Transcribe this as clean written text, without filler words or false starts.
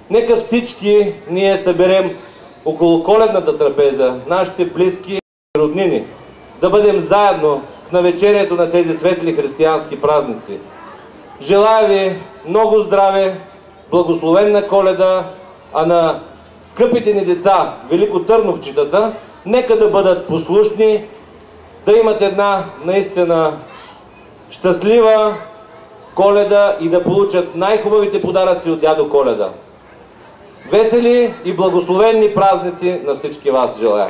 Нека всички ние съберем около коледната трапеза нашите близки и роднини, да бъдем заедно в навечерието на тези светли християнски празници. Желая ви много здраве, благословенна Коледа, а на скъпите ни деца, великотърновчетата, нека да бъдат послушни, да имат една наистина щастлива Коледа и да получат най-хубавите подаръци от дядо Коледа. Весели и благословенни празници на всички вас желая!